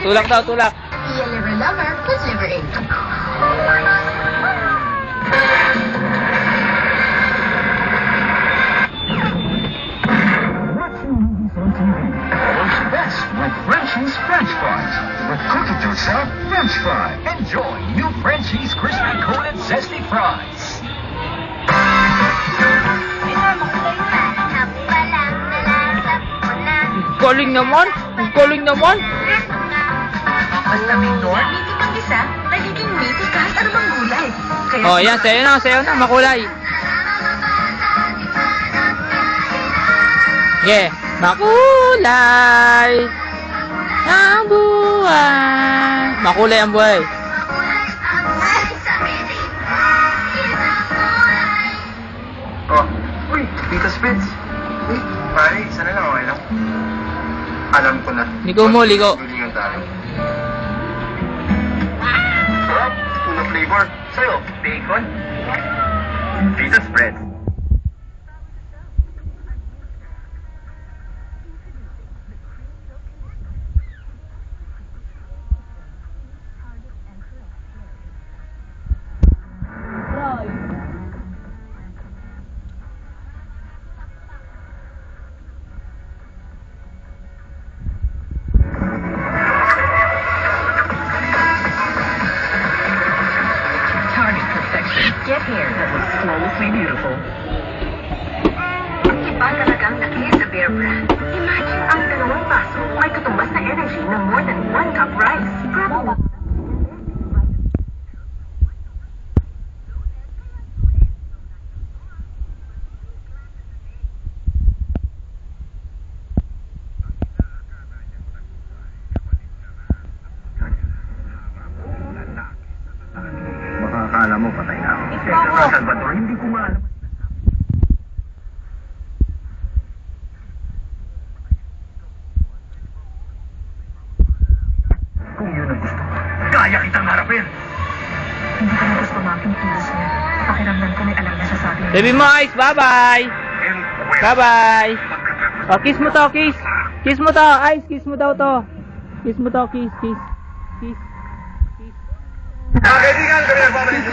Tulak daw, tulak. Be a liver lover with Liver Inc. Watching movies on TV. Works best with Frenchie's French fries. With cook it yourself French fry. Enjoy new Frenchie's crispy coated zesty fries. Galing naman. Ang galing naman. Basta may nor, meaty pang isa, nagiging meaty kahit anumang gulay. Kaya Oh, yan. Sayo na. Makulay. Yeah. Makulay. Ang buhay. Makulay ang buhay. Oh, uy, Tita Spitz. Uy, pare, isa na lang, okay lang. Alam ko na. Ligo mo, ligo. Gulingan tayo. Sarap, tuna flavor. Sa'yo, bacon. Tita Spread. target perfection. Get hair that looks flawlessly beautiful. Iba talagang nakaya sa Bear Brand. Imagine ang dalawang baso ay katumbas na energy ng more than 1 cup rice. Grabe. Baka akala mo patay na ako. Sa Salvador, hindi ko maalam. Kung yun ang gusto mo, kaya kitang harapin. Hindi ko na gusto making kilos niya. Pakiramdam ko may alam na siya sa akin. Baby mo, Ice. Bye-bye. Bye-bye. Oh, kiss mo to, kiss. Kiss mo to, Ice. Kiss mo daw to. Kiss mo to, kiss. Kiss. Kiss. Kaibigan, kami nagbabalik sa